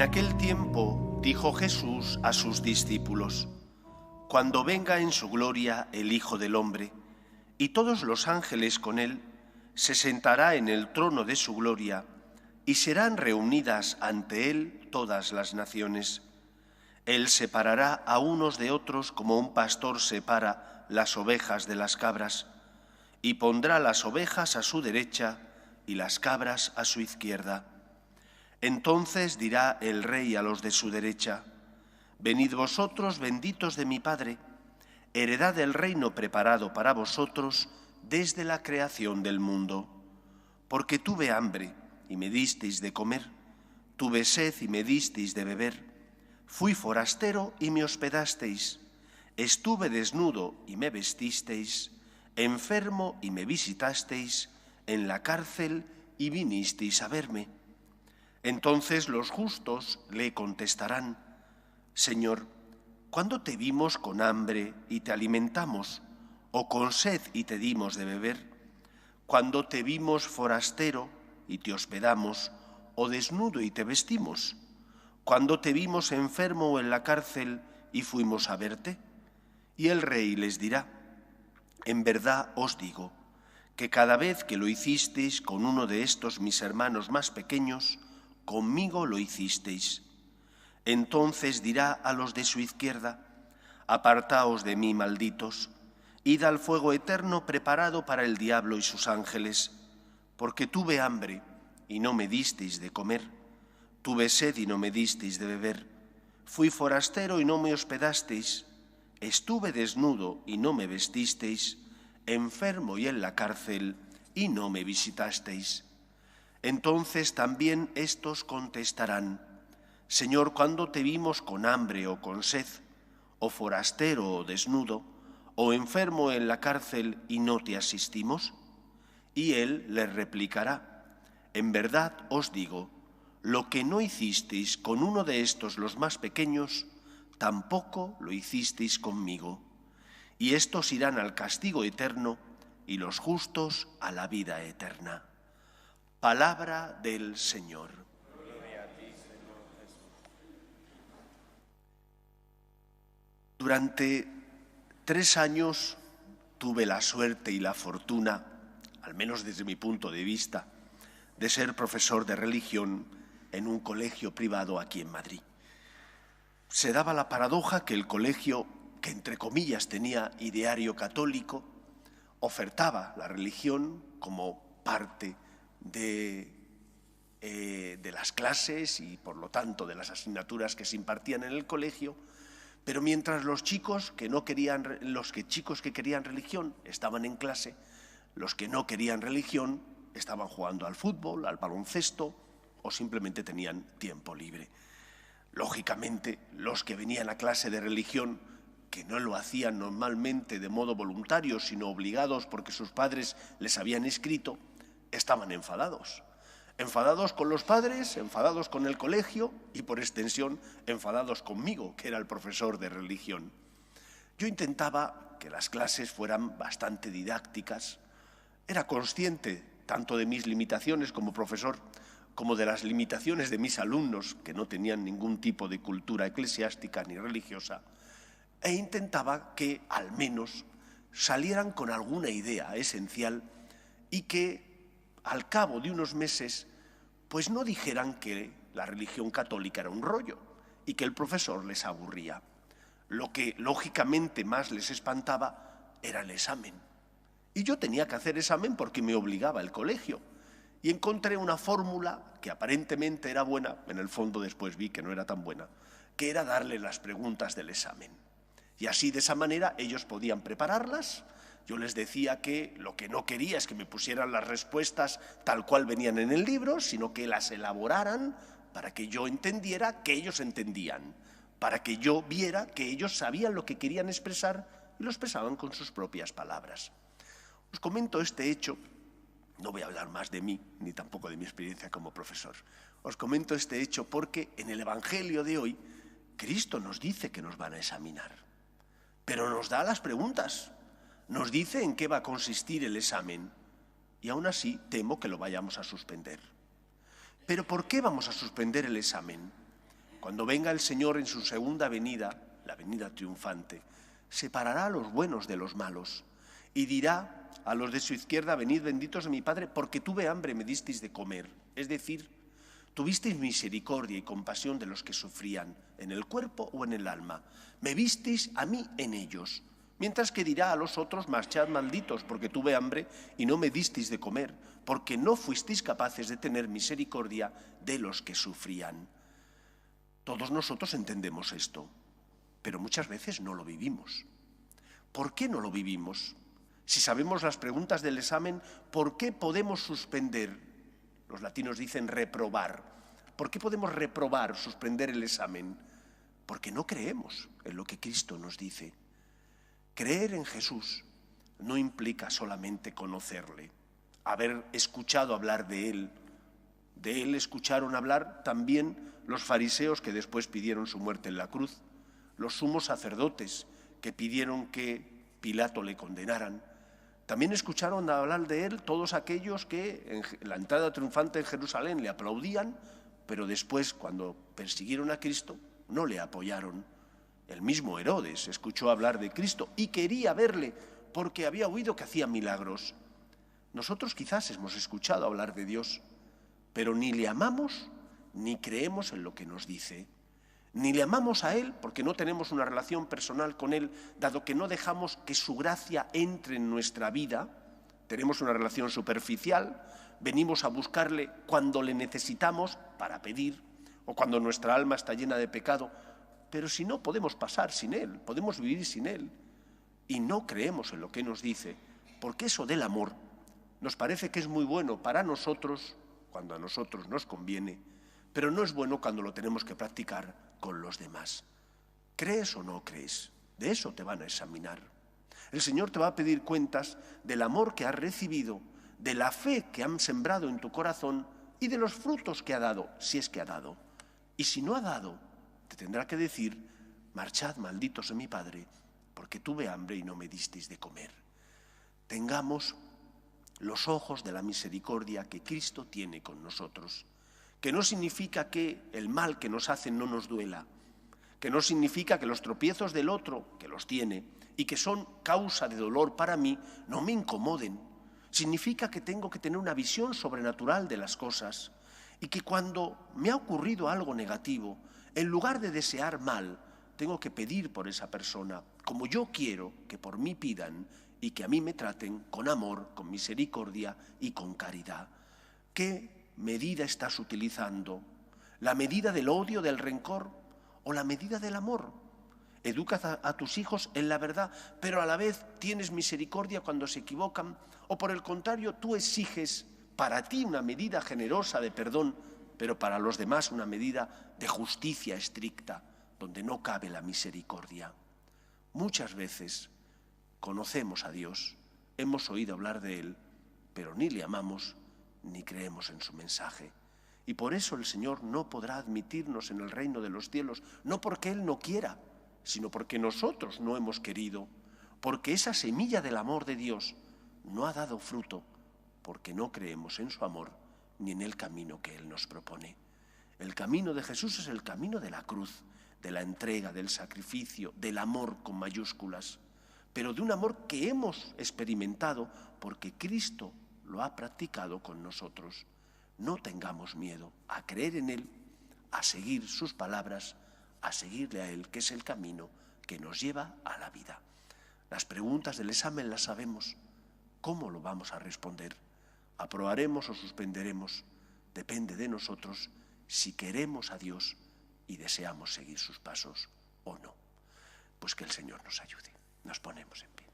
En aquel tiempo dijo Jesús a sus discípulos: Cuando venga en su gloria el Hijo del Hombre, y todos los ángeles con él, se sentará en el trono de su gloria, y serán reunidas ante él todas las naciones. Él separará a unos de otros como un pastor separa las ovejas de las cabras, y pondrá las ovejas a su derecha y las cabras a su izquierda. Entonces dirá el Rey a los de su derecha: Venid vosotros, benditos de mi Padre, heredad del reino preparado para vosotros desde la creación del mundo. Porque tuve hambre y me disteis de comer, tuve sed y me disteis de beber, fui forastero y me hospedasteis, estuve desnudo y me vestisteis, enfermo y me visitasteis, en la cárcel y vinisteis a verme. Entonces los justos le contestarán: Señor, ¿cuándo te vimos con hambre y te alimentamos, o con sed y te dimos de beber? ¿Cuándo te vimos forastero y te hospedamos, o desnudo y te vestimos? ¿Cuándo te vimos enfermo o en la cárcel y fuimos a verte? Y el Rey les dirá: En verdad os digo, que cada vez que lo hicisteis con uno de estos mis hermanos más pequeños, conmigo lo hicisteis. Entonces dirá a los de su izquierda: Apartaos de mí, malditos, id al fuego eterno preparado para el diablo y sus ángeles, porque tuve hambre y no me disteis de comer, tuve sed y no me disteis de beber, fui forastero y no me hospedasteis, estuve desnudo y no me vestisteis, enfermo y en la cárcel y no me visitasteis. Entonces también éstos contestarán: Señor, ¿cuándo te vimos con hambre o con sed, o forastero o desnudo, o enfermo en la cárcel y no te asistimos? Y él les replicará: En verdad os digo, lo que no hicisteis con uno de estos los más pequeños, tampoco lo hicisteis conmigo. Y estos irán al castigo eterno y los justos a la vida eterna. Palabra del Señor. Gloria a ti, Señor Jesús. Durante 3 años tuve la suerte y la fortuna, al menos desde mi punto de vista, de ser profesor de religión en un colegio privado aquí en Madrid. Se daba la paradoja que el colegio, que entre comillas tenía ideario católico, ofertaba la religión como parte de las clases y, por lo tanto, de las asignaturas que se impartían en el colegio, pero mientras los chicos que querían religión estaban en clase, los que no querían religión estaban jugando al fútbol, al baloncesto o simplemente tenían tiempo libre. Lógicamente, los que venían a clase de religión, que no lo hacían normalmente de modo voluntario, sino obligados porque sus padres les habían inscrito, estaban enfadados. Enfadados con los padres, enfadados con el colegio y, por extensión, enfadados conmigo, que era el profesor de religión. Yo intentaba que las clases fueran bastante didácticas. Era consciente tanto de mis limitaciones como profesor, como de las limitaciones de mis alumnos, que no tenían ningún tipo de cultura eclesiástica ni religiosa, e intentaba que al menos salieran con alguna idea esencial y que al cabo de unos meses pues no dijeran que la religión católica era un rollo y que el profesor les aburría. Lo que lógicamente más les espantaba era el examen. Y yo tenía que hacer examen porque me obligaba el colegio. Y encontré una fórmula que aparentemente era buena, en el fondo después vi que no era tan buena, que era darle las preguntas del examen. Y así, de esa manera, ellos podían prepararlas. Yo les decía que lo que no quería es que me pusieran las respuestas tal cual venían en el libro, sino que las elaboraran para que yo entendiera que ellos entendían, para que yo viera que ellos sabían lo que querían expresar y lo expresaban con sus propias palabras. Os comento este hecho, no voy a hablar más de mí, ni tampoco de mi experiencia como profesor. Os comento este hecho porque en el Evangelio de hoy Cristo nos dice que nos van a examinar, pero nos da las preguntas. Nos dice en qué va a consistir el examen y aún así temo que lo vayamos a suspender. ¿Pero por qué vamos a suspender el examen? Cuando venga el Señor en su segunda venida, la venida triunfante, separará a los buenos de los malos y dirá a los de su izquierda: venid benditos de mi Padre, porque tuve hambre y me disteis de comer. Es decir, tuvisteis misericordia y compasión de los que sufrían, en el cuerpo o en el alma. Me visteis a mí en ellos. Mientras que dirá a los otros: marchad malditos, porque tuve hambre y no me disteis de comer, porque no fuisteis capaces de tener misericordia de los que sufrían. Todos nosotros entendemos esto, pero muchas veces no lo vivimos. ¿Por qué no lo vivimos? Si sabemos las preguntas del examen, ¿por qué podemos suspender? Los latinos dicen reprobar. ¿Por qué podemos reprobar, suspender el examen? Porque no creemos en lo que Cristo nos dice. Creer en Jesús no implica solamente conocerle, haber escuchado hablar de él. De él escucharon hablar también los fariseos que después pidieron su muerte en la cruz, los sumos sacerdotes que pidieron que Pilato le condenaran. También escucharon hablar de él todos aquellos que en la entrada triunfante en Jerusalén le aplaudían, pero después, cuando persiguieron a Cristo, no le apoyaron. El mismo Herodes escuchó hablar de Cristo y quería verle porque había oído que hacía milagros. Nosotros quizás hemos escuchado hablar de Dios, pero ni le amamos ni creemos en lo que nos dice. Ni le amamos a Él porque no tenemos una relación personal con Él, dado que no dejamos que su gracia entre en nuestra vida. Tenemos una relación superficial, venimos a buscarle cuando le necesitamos para pedir o cuando nuestra alma está llena de pecado, pero si no, podemos pasar sin Él, podemos vivir sin Él. Y no creemos en lo que nos dice, porque eso del amor nos parece que es muy bueno para nosotros, cuando a nosotros nos conviene, pero no es bueno cuando lo tenemos que practicar con los demás. ¿Crees o no crees? De eso te van a examinar. El Señor te va a pedir cuentas del amor que has recibido, de la fe que han sembrado en tu corazón y de los frutos que ha dado, si es que ha dado. Y si no ha dado, te tendrá que decir: marchad malditos de mi Padre, porque tuve hambre y no me disteis de comer. Tengamos los ojos de la misericordia que Cristo tiene con nosotros, que no significa que el mal que nos hacen no nos duela, que no significa que los tropiezos del otro, que los tiene, y que son causa de dolor para mí, no me incomoden. Significa que tengo que tener una visión sobrenatural de las cosas y que cuando me ha ocurrido algo negativo, en lugar de desear mal, tengo que pedir por esa persona, como yo quiero que por mí pidan y que a mí me traten con amor, con misericordia y con caridad. ¿Qué medida estás utilizando? ¿La medida del odio, del rencor o la medida del amor? Educas a tus hijos en la verdad, pero a la vez tienes misericordia cuando se equivocan, o por el contrario, tú exiges para ti una medida generosa de perdón, pero para los demás una medida de justicia estricta, donde no cabe la misericordia. Muchas veces conocemos a Dios, hemos oído hablar de Él, pero ni le amamos ni creemos en su mensaje. Y por eso el Señor no podrá admitirnos en el reino de los cielos, no porque Él no quiera, sino porque nosotros no hemos querido, porque esa semilla del amor de Dios no ha dado fruto, porque no creemos en su amor ni en el camino que Él nos propone. El camino de Jesús es el camino de la cruz, de la entrega, del sacrificio, del amor con mayúsculas, pero de un amor que hemos experimentado porque Cristo lo ha practicado con nosotros. No tengamos miedo a creer en Él, a seguir sus palabras, a seguirle a Él, que es el camino que nos lleva a la vida. Las preguntas del examen las sabemos. ¿Cómo lo vamos a responder? ¿Aprobaremos o suspenderemos? Depende de nosotros si queremos a Dios y deseamos seguir sus pasos o no. Pues que el Señor nos ayude. Nos ponemos en pie.